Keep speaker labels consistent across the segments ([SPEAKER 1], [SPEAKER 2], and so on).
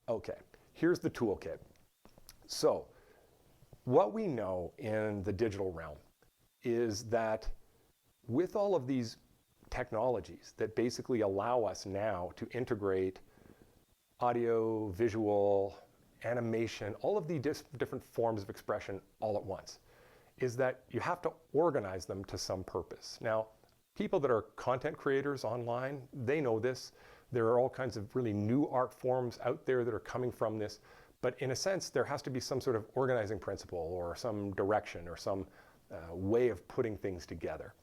[SPEAKER 1] Okay, here's the toolkit. So what we know in the digital realm is that with all of these technologies that basically allow us now to integrate audio, visual, animation, all of the different forms of expression all at once, is that you have to organize them to some purpose. Now, people that are content creators online, they know this. There are all kinds of really new art forms out there that are coming from this. But in a sense, there has to be some sort of organizing principle or some direction or some way of putting things together.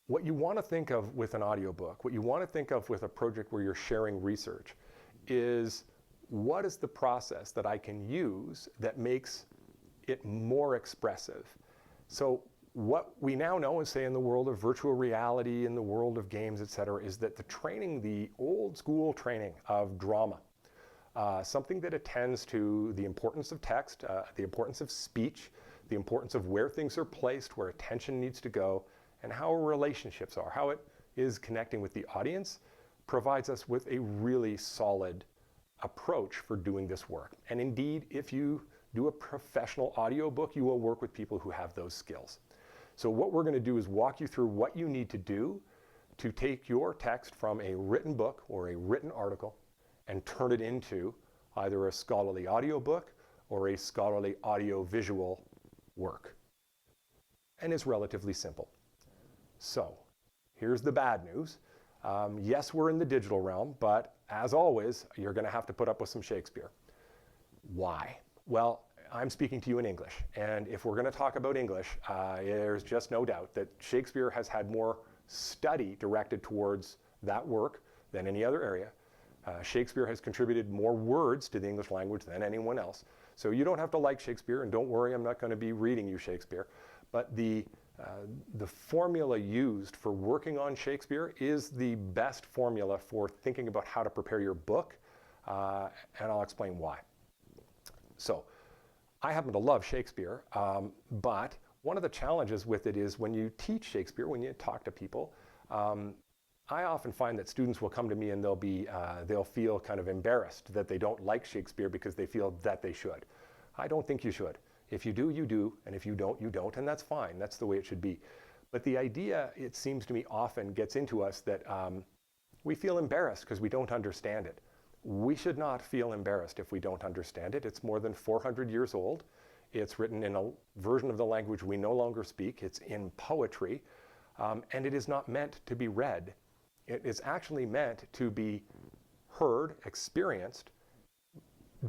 [SPEAKER 1] What you want to think of with an audiobook, what you want to think of with a project where you're sharing research, is what is the process that I can use that makes it more expressive? So what we now know, and say in the world of virtual reality, in the world of games, etc., is that the old school training of drama, something that attends to the importance of text, the importance of speech, the importance of where things are placed, where attention needs to go, and how relationships are, how it is connecting with the audience, provides us with a really solid approach for doing this work. And indeed, if you do a professional audiobook, you will work with people who have those skills. So what we're going to do is walk you through what you need to do to take your text from a written book or a written article and turn it into either a scholarly audiobook or a scholarly audiovisual work. And it's relatively simple. So here's the bad news. Yes, we're in the digital realm, but as always, you're going to have to put up with some Shakespeare. Why? Well, I'm speaking to you in English, and if we're going to talk about English, there's just no doubt that Shakespeare has had more study directed towards that work than any other area. Shakespeare has contributed more words to the English language than anyone else. So you don't have to like Shakespeare, and don't worry, I'm not going to be reading you Shakespeare, but the formula used for working on Shakespeare is the best formula for thinking about how to prepare your book, and I'll explain why. So, I happen to love Shakespeare, but one of the challenges with it is when you teach Shakespeare, when you talk to people, I often find that students will come to me and they'll feel kind of embarrassed that they don't like Shakespeare because they feel that they should. I don't think you should. If you do, you do, and if you don't, you don't, and that's fine. That's the way it should be. But the idea, it seems to me, often gets into us that we feel embarrassed because we don't understand it. We should not feel embarrassed if we don't understand it. It's more than 400 years old. It's written in a version of the language we no longer speak. It's in poetry, and it is not meant to be read. It is actually meant to be heard, experienced,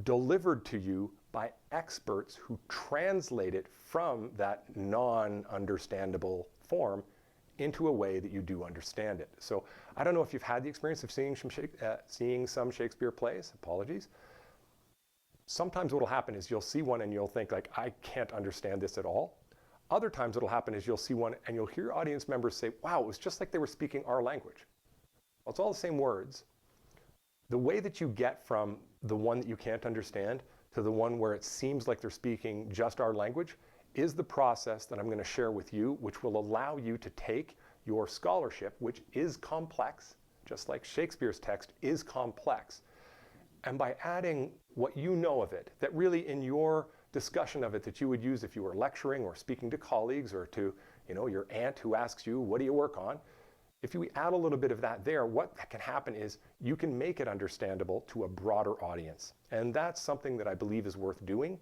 [SPEAKER 1] delivered to you by experts who translate it from that non-understandable form into a way that you do understand it. So I don't know if you've had the experience of seeing some Shakespeare plays. Apologies. Sometimes what will happen is you'll see one and you'll think like, I can't understand this at all. Other times what will happen is you'll see one and you'll hear audience members say, wow, it was just like they were speaking our language. Well, it's all the same words. The way that you get from the one that you can't understand to the one where it seems like they're speaking just our language is the process that I'm going to share with you, which will allow you to take your scholarship, which is complex, just like Shakespeare's text is complex, and by adding what you know of it, that really in your discussion of it that you would use if you were lecturing or speaking to colleagues or to, your aunt who asks you, what do you work on? If you add a little bit of that there, what can happen is you can make it understandable to a broader audience. And that's something that I believe is worth doing.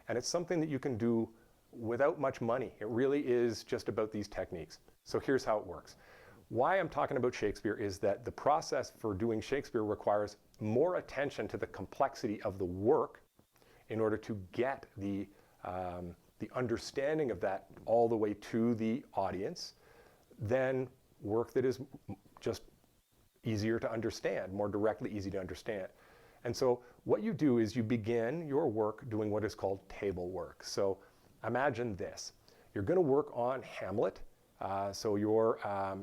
[SPEAKER 1] And it's something that you can do without much money. It really is just about these techniques. So here's how it works. Why I'm talking about Shakespeare is that the process for doing Shakespeare requires more attention to the complexity of the work in order to get the understanding of that all the way to the audience than work that is just easier to understand, more directly easy to understand. And so what you do is you begin your work doing what is called table work. So imagine this. You're going to work on Hamlet. So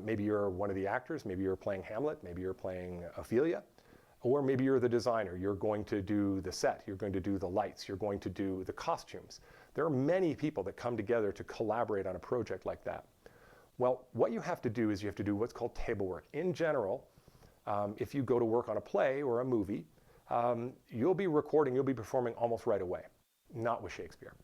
[SPEAKER 1] maybe you're one of the actors, maybe you're playing Hamlet, maybe you're playing Ophelia, or maybe you're the designer. You're going to do the set, you're going to do the lights, you're going to do the costumes. There are many people that come together to collaborate on a project like that. Well, what you have to do is you have to do what's called table work. In general, if you go to work on a play or a movie, you'll be recording, you'll be performing almost right away. Not with Shakespeare.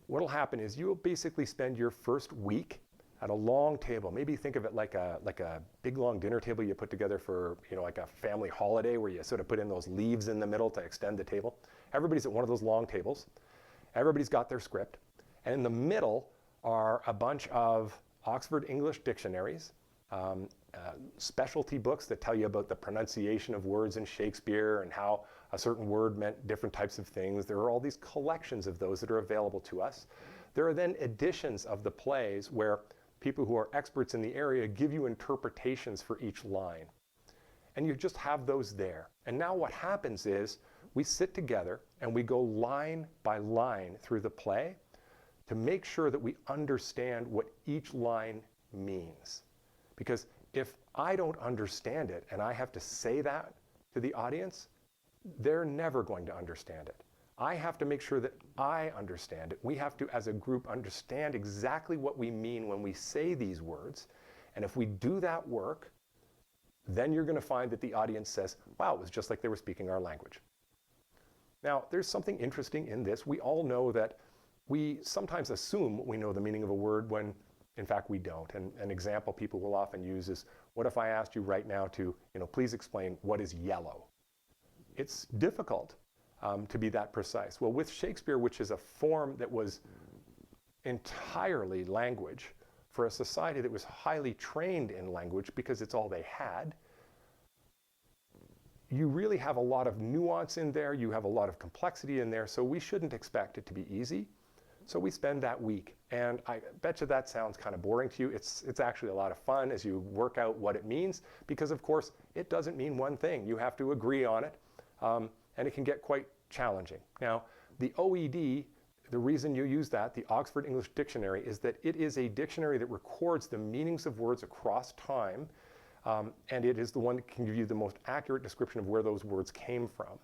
[SPEAKER 1] What'll happen is you'll basically spend your first week at a long table. Maybe think of it like a big long dinner table you put together for, like a family holiday where you sort of put in those leaves in the middle to extend the table. Everybody's at one of those long tables. Everybody's got their script. And in the middle are a bunch of Oxford English dictionaries, specialty books that tell you about the pronunciation of words in Shakespeare and how a certain word meant different types of things. There are all these collections of those that are available to us. There are then editions of the plays where people who are experts in the area give you interpretations for each line. And you just have those there. And now what happens is we sit together and we go line by line through the play to make sure that we understand what each line means. Because if I don't understand it and I have to say that to the audience, they're never going to understand it. I have to make sure that I understand it. We have to, as a group, understand exactly what we mean when we say these words. And if we do that work, then you're going to find that the audience says, wow, it was just like they were speaking our language. Now, there's something interesting in this. We all know that we sometimes assume we know the meaning of a word when, in fact, we don't. And an example people will often use is, what if I asked you right now to, please explain what is yellow? It's difficult to be that precise. Well, with Shakespeare, which is a form that was entirely language for a society that was highly trained in language because it's all they had, you really have a lot of nuance in there. You have a lot of complexity in there. So we shouldn't expect it to be easy. So we spend that week. And I bet you that sounds kind of boring to you. It's actually a lot of fun as you work out what it means, because of course it doesn't mean one thing. You have to agree on it. And it can get quite challenging. Now, the OED, the reason you use that, the Oxford English Dictionary, is that it is a dictionary that records the meanings of words across time, and it is the one that can give you the most accurate description of where those words came from.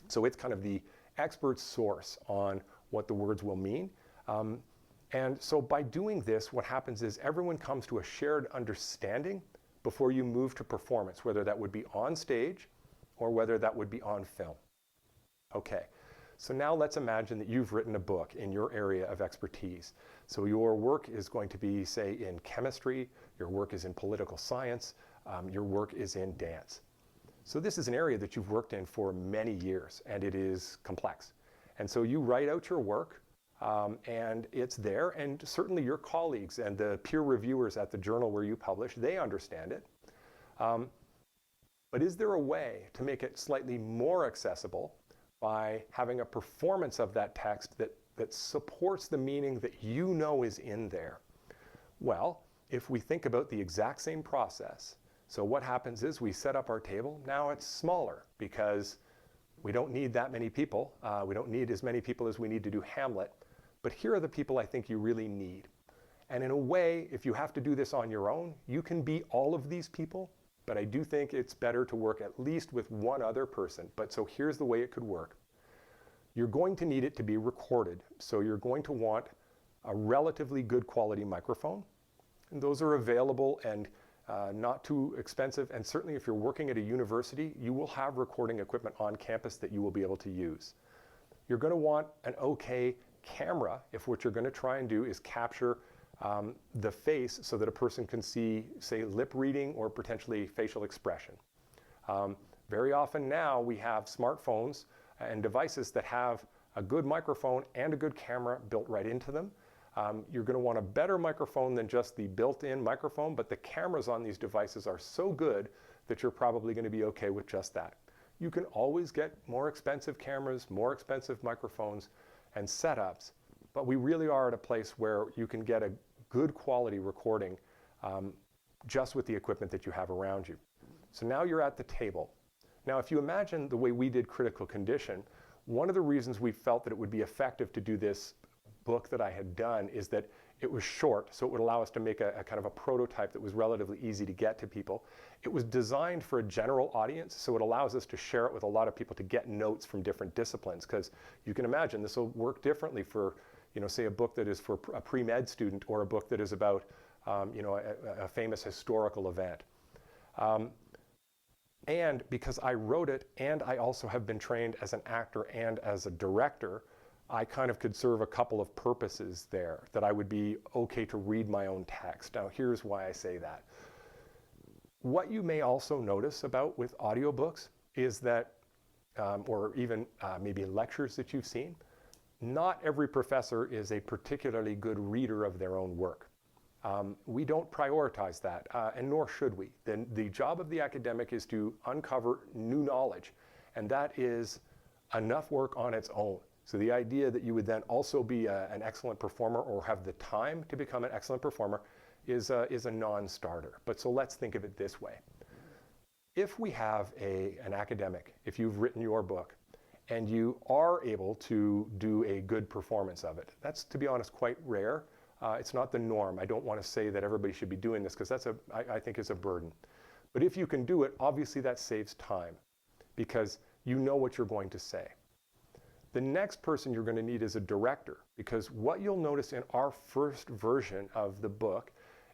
[SPEAKER 1] So it's kind of the expert source on what the words will mean. And so by doing this, what happens is everyone comes to a shared understanding before you move to performance, whether that would be on stage or whether that would be on film. Okay, so now let's imagine that you've written a book in your area of expertise. So your work is going to be, say, in chemistry, your work is in political science, your work is in dance. So this is an area that you've worked in for many years, and it is complex. And so you write out your work, and it's there, and certainly your colleagues and the peer reviewers at the journal where you publish, they understand it. But is there a way to make it slightly more accessible by having a performance of that text that supports the meaning that you know is in there? Well, if we think about the exact same process, so what happens is we set up our table. Now it's smaller because we don't need that many people. We don't need as many people as we need to do Hamlet. But here are the people I think you really need. And in a way, if you have to do this on your own, you can be all of these people. But I do think it's better to work at least with one other person. But so here's the way it could work. You're going to need it to be recorded. So you're going to want a relatively good quality microphone. And those are available and not too expensive. And certainly if you're working at a university, you will have recording equipment on campus that you will be able to use. You're going to want an okay camera if what you're going to try and do is capture the face so that a person can see, say, lip reading or potentially facial expression. Very often now we have smartphones and devices that have a good microphone and a good camera built right into them. You're going to want a better microphone than just the built-in microphone, but the cameras on these devices are so good that you're probably going to be okay with just that. You can always get more expensive cameras, more expensive microphones and setups, but we really are at a place where you can get a good quality recording just with the equipment that you have around you. So now you're at the table. Now, if you imagine the way we did Critical Condition, one of the reasons we felt that it would be effective to do this book that I had done is that it was short, so it would allow us to make a kind of a prototype that was relatively easy to get to people. It was designed for a general audience, so it allows us to share it with a lot of people to get notes from different disciplines, because you can imagine this will work differently for, say a book that is for a pre-med student or a book that is about, a famous historical event. And because I wrote it and I also have been trained as an actor and as a director, I kind of could serve a couple of purposes there, that I would be okay to read my own text. Now, here's why I say that. What you may also notice about with audiobooks is that, or even maybe lectures that you've seen, not every professor is a particularly good reader of their own work. We don't prioritize that, and nor should we. Then the job of the academic is to uncover new knowledge, and that is enough work on its own. So the idea that you would then also be an excellent performer or have the time to become an excellent performer is a non-starter. But so let's think of it this way. If we have an academic, if you've written your book, and you are able to do a good performance of it, that's, to be honest, quite rare. It's not the norm. I don't want to say that everybody should be doing this because that's I think is a burden. But if you can do it, obviously that saves time because you know what you're going to say. The next person you're going to need is a director, because what you'll notice in our first version of the book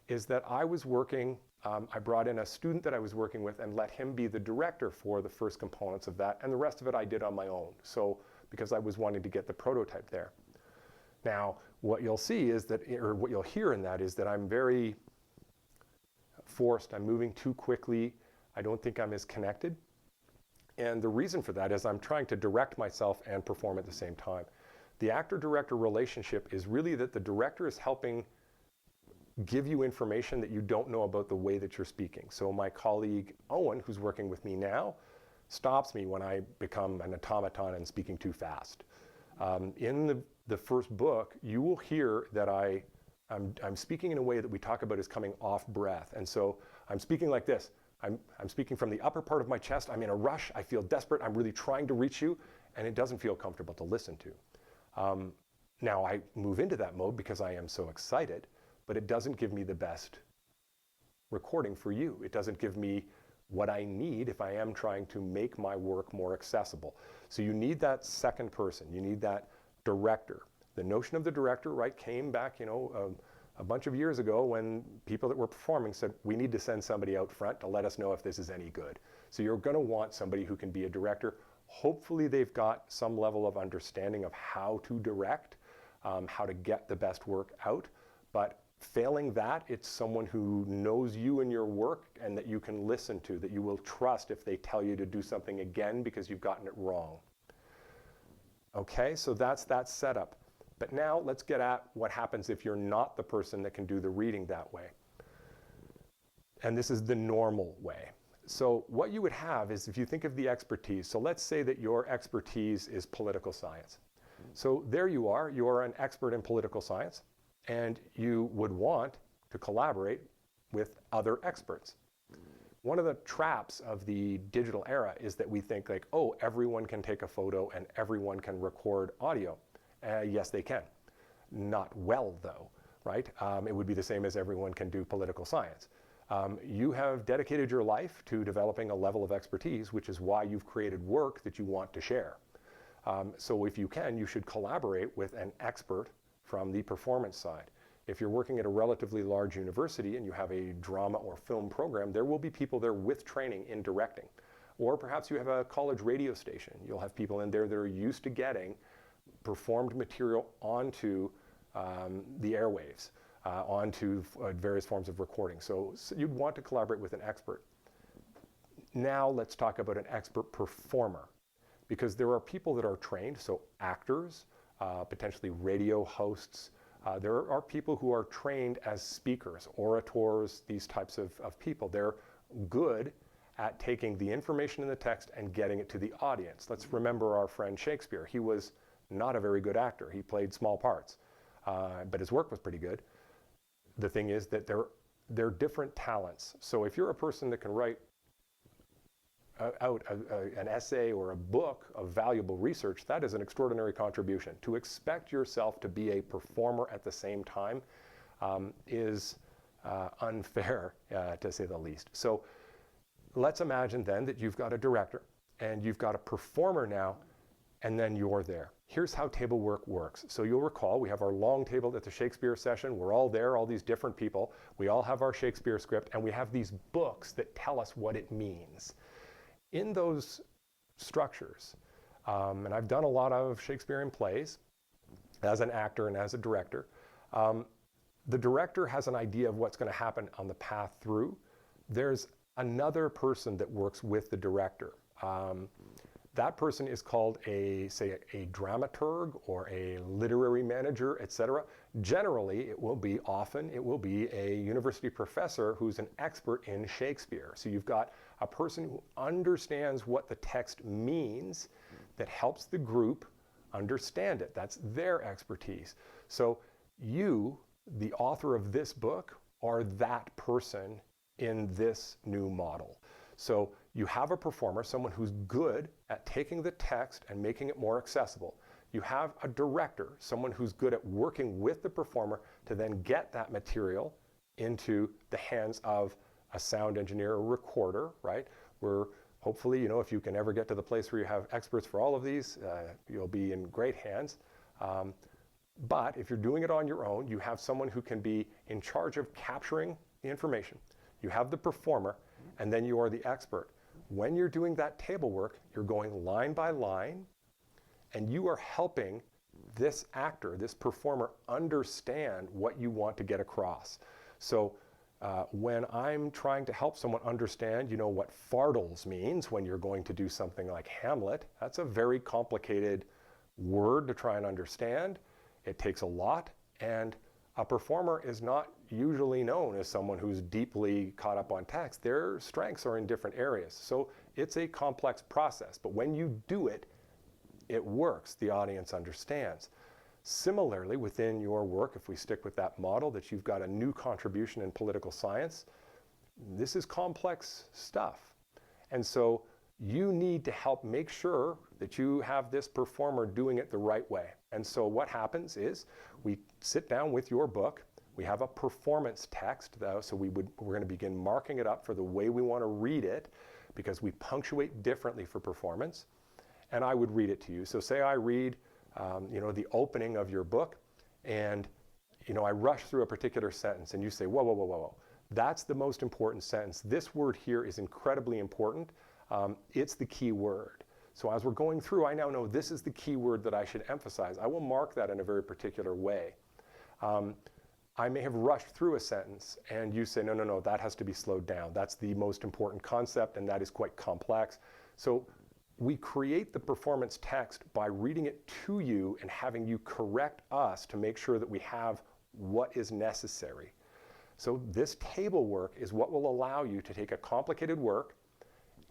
[SPEAKER 1] is that I was working, I brought in a student that I was working with and let him be the director for the first components of that, and the rest of it I did on my own. So, because I was wanting to get the prototype there. Now, what you'll see is that, or what you'll hear in that is that I'm very forced, I'm moving too quickly, I don't think I'm as connected. And the reason for that is I'm trying to direct myself and perform at the same time. The actor-director relationship is really that the director is helping give you information that you don't know about the way that you're speaking. So my colleague Owen, who's working with me now, stops me when I become an automaton and speaking too fast. In the first book, you will hear that I'm speaking in a way that we talk about as coming off breath. And so I'm speaking like this. I'm speaking from the upper part of my chest. I'm in a rush. I feel desperate. I'm really trying to reach you, and it doesn't feel comfortable to listen to. Now, I move into that mode because I am so excited, but it doesn't give me the best recording for you. It doesn't give me what I need if I am trying to make my work more accessible. So you need that second person. You need that director. The notion of the director, right, came back, a bunch of years ago when people that were performing said, we need to send somebody out front to let us know if this is any good. So you're going to want somebody who can be a director. Hopefully they've got some level of understanding of how to direct, how to get the best work out. But failing that, it's someone who knows you and your work and that you can listen to, that you will trust if they tell you to do something again because you've gotten it wrong. Okay, so that's that setup. But now let's get at what happens if you're not the person that can do the reading that way. And this is the normal way. So what you would have is, if you think of the expertise, so let's say that your expertise is political science. So there you are an expert in political science, and you would want to collaborate with other experts. One of the traps of the digital era is that we think like, oh, everyone can take a photo and everyone can record audio. Yes, they can. Not well, though, right? It would be the same as everyone can do political science. You have dedicated your life to developing a level of expertise, which is why you've created work that you want to share. So if you can, you should collaborate with an expert from the performance side. If you're working at a relatively large university and you have a drama or film program, there will be people there with training in directing. Or perhaps you have a college radio station. You'll have people in there that are used to getting performed material onto the airwaves, onto various forms of recording. So you'd want to collaborate with an expert. Now let's talk about an expert performer, because there are people that are trained, so actors, potentially radio hosts. There are people who are trained as speakers, orators, these types of people. They're good at taking the information in the text and getting it to the audience. Let's remember our friend Shakespeare. He was not a very good actor. He played small parts, but his work was pretty good. The thing is that they're different talents. So if you're a person that can write out an essay or a book of valuable research, that is an extraordinary contribution. To expect yourself to be a performer at the same time is unfair, to say the least. So let's imagine then that you've got a director and you've got a performer now, and then you're there. Here's how Tablework works. So you'll recall we have our long table at the Shakespeare session. We're all there, all these different people. We all have our Shakespeare script, and we have these books that tell us what it means. in those structures, and I've done a lot of Shakespearean plays as an actor and as a director, the director has an idea of what's going to happen on the path through. There's another person that works with the director. That person is called a dramaturg or a literary manager, etc. Generally, it will be a university professor who's an expert in Shakespeare. So you've got a person who understands what the text means that helps the group understand it. That's their expertise. So you, the author of this book, are that person in this new model. So you have a performer, someone who's good at taking the text and making it more accessible. You have a director, someone who's good at working with the performer to then get that material into the hands of a sound engineer or recorder, right? Where hopefully, if you can ever get to the place where you have experts for all of these, you'll be in great hands. But if you're doing it on your own, you have someone who can be in charge of capturing the information. You have the performer, and then you are the expert. When you're doing that table work, you're going line by line, and you are helping this actor, this performer, understand what you want to get across. So when I'm trying to help someone understand, what fardels means when you're going to do something like Hamlet, that's a very complicated word to try and understand. It takes a lot, and a performer is not usually known as someone who's deeply caught up on text. Their strengths are in different areas. So it's a complex process, but when you do it, it works. The audience understands. Similarly, within your work, if we stick with that model that you've got a new contribution in political science, this is complex stuff. And so you need to help make sure that you have this performer doing it the right way. And so what happens is we sit down with your book. We have a performance text, though, so we're going to begin marking it up for the way we want to read it, because we punctuate differently for performance. And I would read it to you. So say I read, the opening of your book, and I rush through a particular sentence, and you say, whoa, whoa, whoa, whoa, whoa. That's the most important sentence. This word here is incredibly important. It's the key word. So as we're going through, I now know this is the key word that I should emphasize. I will mark that in a very particular way. I may have rushed through a sentence, and you say, no, that has to be slowed down. That's the most important concept, and that is quite complex. So we create the performance text by reading it to you and having you correct us to make sure that we have what is necessary. So this table work is what will allow you to take a complicated work,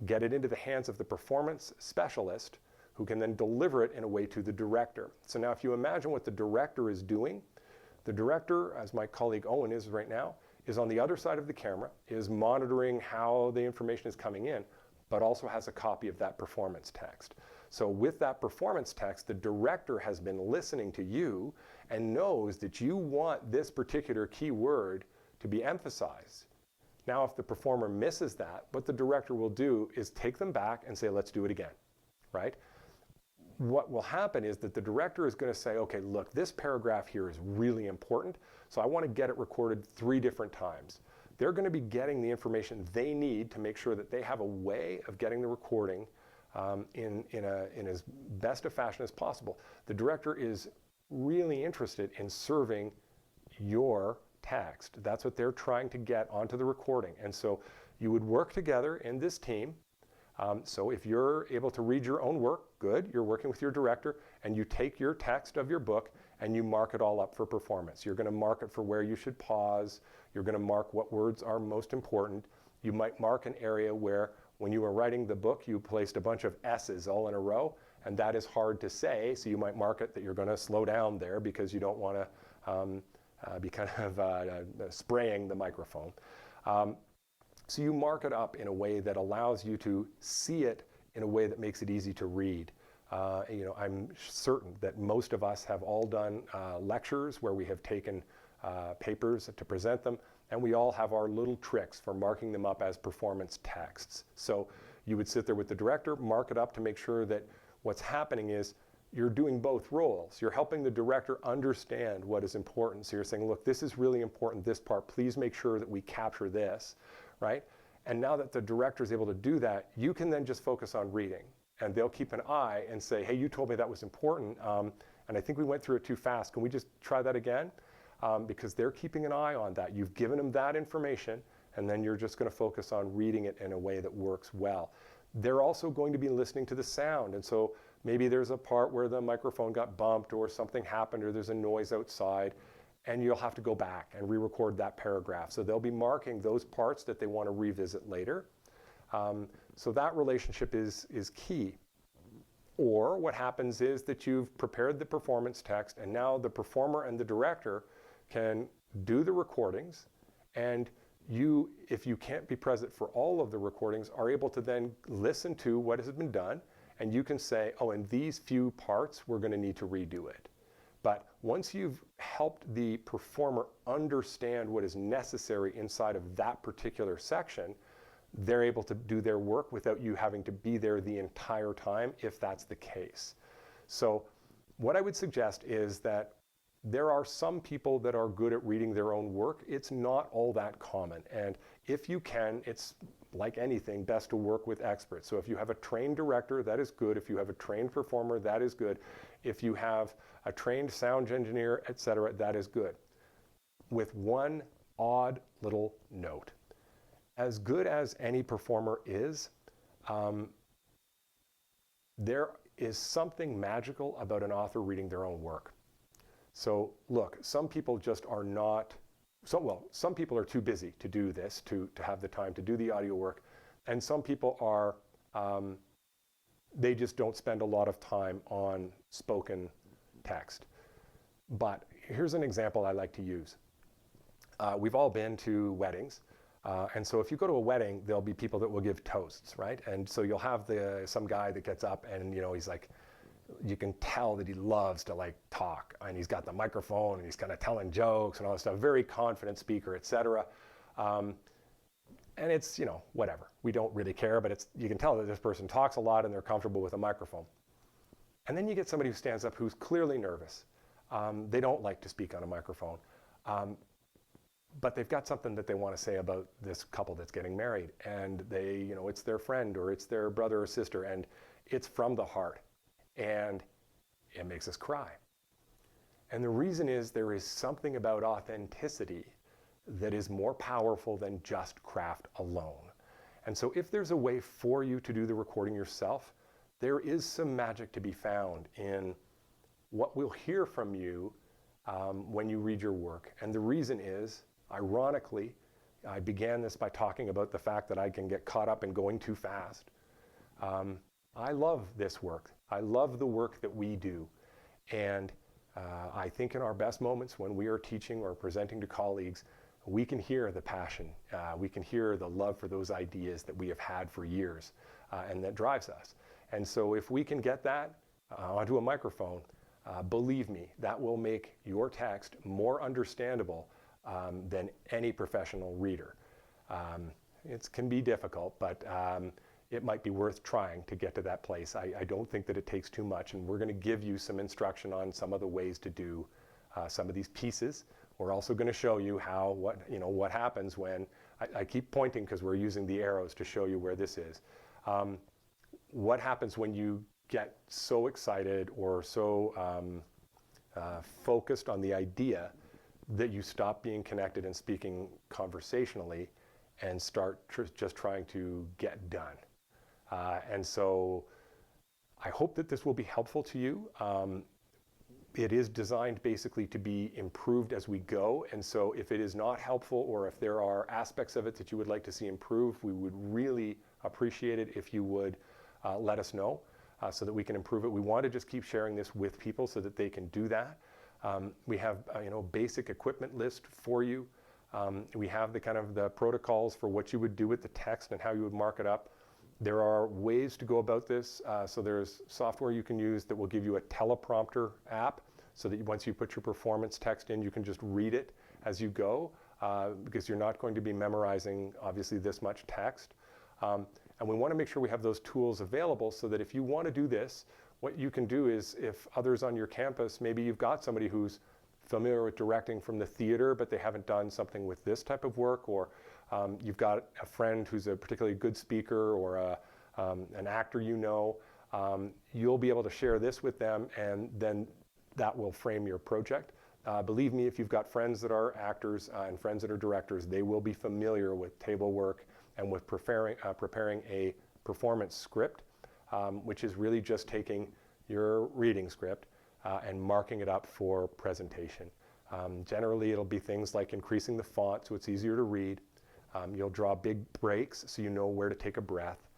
[SPEAKER 1] get it into the hands of the performance specialist, who can then deliver it in a way to the director. So now if you imagine what the director is doing, the director, as my colleague Owen is right now, is on the other side of the camera, is monitoring how the information is coming in, but also has a copy of that performance text. So with that performance text, the director has been listening to you and knows that you want this particular key word to be emphasized. Now, if the performer misses that, what the director will do is take them back and say, let's do it again, right? What will happen is that the director is going to say, okay, look, this paragraph here is really important, so I want to get it recorded 3 different times. They're going to be getting the information they need to make sure that they have a way of getting the recording in as best a fashion as possible. The director is really interested in serving your text. That's what they're trying to get onto the recording. And so you would work together in this team. So if you're able to read your own work, good, you're working with your director, and you take your text of your book and you mark it all up for performance. You're going to mark it for where you should pause. You're going to mark what words are most important. You might mark an area where, when you were writing the book, you placed a bunch of S's all in a row, and that is hard to say, so you might mark it that you're going to slow down there because you don't want to be kind of spraying the microphone. So you mark it up in a way that allows you to see it in a way that makes it easy to read. I'm certain that most of us have all done lectures where we have taken papers to present them, and we all have our little tricks for marking them up as performance texts. So you would sit there with the director, mark it up to make sure that what's happening is you're doing both roles. You're helping the director understand what is important. So you're saying, look, this is really important, this part, please make sure that we capture this, right? And now that the director is able to do that, you can then just focus on reading. And they'll keep an eye and say, hey, you told me that was important, and I think we went through it too fast. Can we just try that again? Because they're keeping an eye on that. You've given them that information, and then you're just going to focus on reading it in a way that works well. They're also going to be listening to the sound. And so maybe there's a part where the microphone got bumped or something happened or there's a noise outside, and you'll have to go back and re-record that paragraph. So they'll be marking those parts that they want to revisit later. So that relationship is key. Or what happens is that you've prepared the performance text, and now the performer and the director can do the recordings, and you, if you can't be present for all of the recordings, are able to then listen to what has been done, and you can say, oh, in these few parts, we're going to need to redo it. But once you've helped the performer understand what is necessary inside of that particular section, they're able to do their work without you having to be there the entire time, if that's the case. So what I would suggest is that there are some people that are good at reading their own work. It's not all that common. And if you can, it's like anything, best to work with experts. So if you have a trained director, that is good. If you have a trained performer, that is good. If you have a trained sound engineer, etc., that is good. With one odd little note. As good as any performer is, there is something magical about an author reading their own work. So look, some people just are not, some people are too busy to do this, to have the time to do the audio work, and some people are, they just don't spend a lot of time on spoken text. But here's an example I like to use. We've all been to weddings. And so if you go to a wedding, there'll be people that will give toasts, right? And so you'll have some guy that gets up and, he's like, you can tell that he loves to like talk, and he's got the microphone and he's kind of telling jokes and all this stuff, very confident speaker, etc. And it's, whatever. We don't really care, but you can tell that this person talks a lot and they're comfortable with a microphone. And then you get somebody who stands up who's clearly nervous. They don't like to speak on a microphone. But they've got something that they want to say about this couple that's getting married, and they, it's their friend or it's their brother or sister, and it's from the heart, and it makes us cry. And the reason is there is something about authenticity that is more powerful than just craft alone. And so if there's a way for you to do the recording yourself, there is some magic to be found in what we'll hear from you when you read your work. And the reason is, ironically, I began this by talking about the fact that I can get caught up in going too fast. I love this work. I love the work that we do. And I think in our best moments when we are teaching or presenting to colleagues, we can hear the passion. We can hear the love for those ideas that we have had for years and that drives us. And so if we can get that onto a microphone, believe me, that will make your text more understandable than any professional reader. It can be difficult, but it might be worth trying to get to that place. I don't think that it takes too much, and we're going to give you some instruction on some of the ways to do some of these pieces. We're also going to show you what happens when, I keep pointing because we're using the arrows to show you where this is. What happens when you get so excited or so focused on the idea that you stop being connected and speaking conversationally and start just trying to get done. And so I hope that this will be helpful to you. It is designed basically to be improved as we go. And so if it is not helpful, or if there are aspects of it that you would like to see improved, we would really appreciate it if you would let us know so that we can improve it. We want to just keep sharing this with people so that they can do that. We have basic equipment list for you. We have the protocols for what you would do with the text and how you would mark it up. There are ways to go about this. So there's software you can use that will give you a teleprompter app so that once you put your performance text in, you can just read it as you go because you're not going to be memorizing, obviously, this much text. And we want to make sure we have those tools available so that if you want to do this, what you can do is, if others on your campus, maybe you've got somebody who's familiar with directing from the theater, but they haven't done something with this type of work, or you've got a friend who's a particularly good speaker or an actor you know, you'll be able to share this with them, and then that will frame your project. Believe me, if you've got friends that are actors and friends that are directors, they will be familiar with Tablework and with preparing a performance script, which is really just taking your reading script and marking it up for presentation. Generally, it'll be things like increasing the font so it's easier to read. You'll draw big breaks so you know where to take a breath.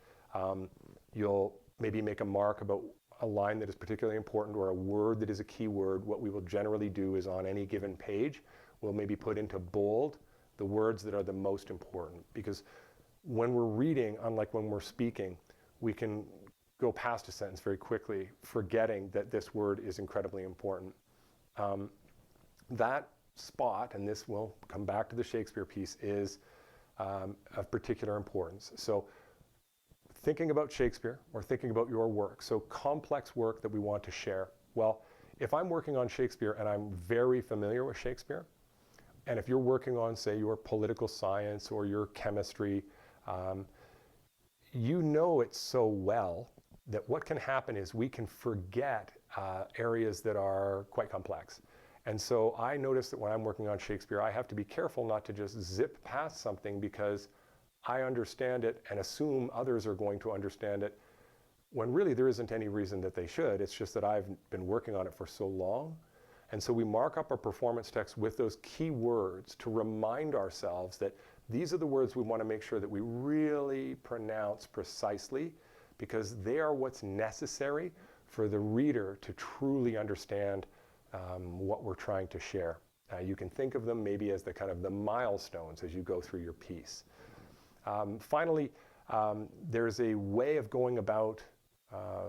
[SPEAKER 1] You'll maybe make a mark about a line that is particularly important or a word that is a key word. What we will generally do is on any given page, we'll maybe put into bold the words that are the most important, because when we're reading, unlike when we're speaking, we can go past a sentence very quickly, forgetting that this word is incredibly important. That spot, and this will come back to the Shakespeare piece, is of particular importance. So thinking about Shakespeare or thinking about your work, so complex work that we want to share. Well, if I'm working on Shakespeare and I'm very familiar with Shakespeare, and if you're working on, say, your political science or your chemistry, you know it so well that what can happen is we can forget areas that are quite complex. And so I notice that when I'm working on Shakespeare, I have to be careful not to just zip past something because I understand it and assume others are going to understand it, when really there isn't any reason that they should. It's just that I've been working on it for so long. And so we mark up our performance text with those key words to remind ourselves that these are the words we want to make sure that we really pronounce precisely, because they are what's necessary for the reader to truly understand what we're trying to share. You can think of them maybe as the kind of the milestones as you go through your piece. Finally, there's a way of going about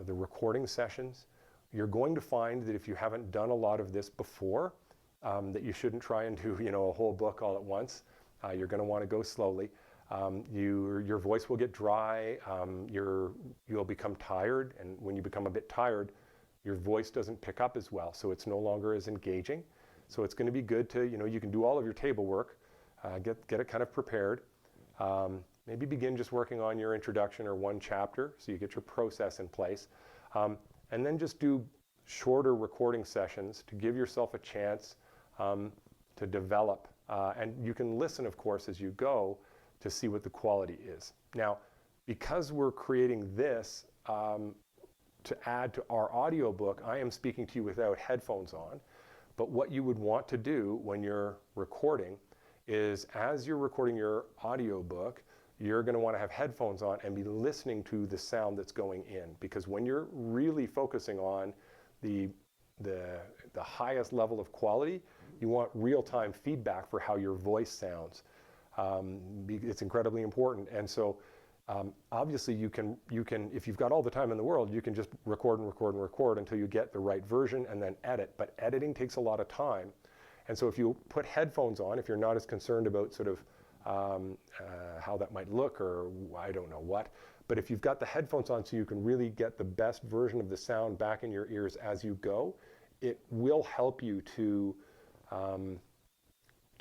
[SPEAKER 1] the recording sessions. You're going to find that if you haven't done a lot of this before, that you shouldn't try and do a whole book all at once. You're going to want to go slowly. Your voice will get dry. You'll become tired, and when you become a bit tired, your voice doesn't pick up as well, so it's no longer as engaging. So it's going to be good to, you can do all of your table work, get it kind of prepared. Maybe begin just working on your introduction or one chapter so you get your process in place. And then just do shorter recording sessions to give yourself a chance to develop. And you can listen, of course, as you go to see what the quality is. Now, because we're creating this to add to our audiobook, I am speaking to you without headphones on. But what you would want to do when you're recording is, as you're recording your audiobook, you're going to want to have headphones on and be listening to the sound that's going in. Because when you're really focusing on the highest level of quality, you want real-time feedback for how your voice sounds. It's incredibly important. And so obviously you can, if you've got all the time in the world, you can just record and record and record until you get the right version and then edit. But editing takes a lot of time. And so if you put headphones on, if you're not as concerned about sort of how that might look or I don't know what, but if you've got the headphones on so you can really get the best version of the sound back in your ears as you go, it will help you to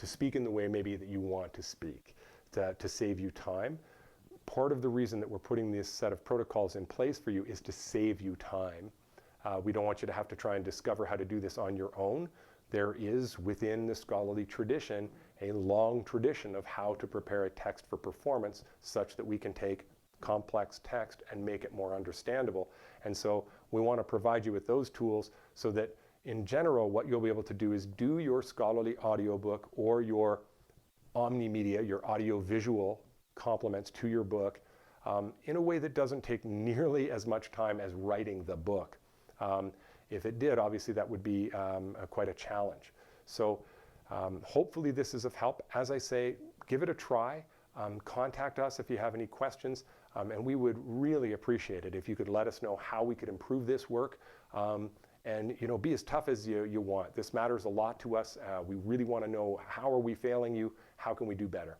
[SPEAKER 1] speak in the way maybe that you want to speak, to save you time. Part of the reason that we're putting this set of protocols in place for you is to save you time. We don't want you to have to try and discover how to do this on your own. There is, within the scholarly tradition, a long tradition of how to prepare a text for performance such that we can take complex text and make it more understandable. And so we want to provide you with those tools so that in general, what you'll be able to do is do your scholarly audiobook or your omnimedia, your audiovisual complements to your book in a way that doesn't take nearly as much time as writing the book. If it did, obviously that would be quite a challenge. So hopefully this is of help. As I say, give it a try. Contact us if you have any questions, and we would really appreciate it if you could let us know how we could improve this work. And be as tough as you want. This matters a lot to us. We really want to know, how are we failing you? How can we do better?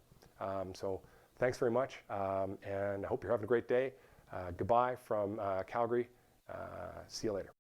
[SPEAKER 1] So thanks very much, and I hope you're having a great day. Goodbye from Calgary. See you later.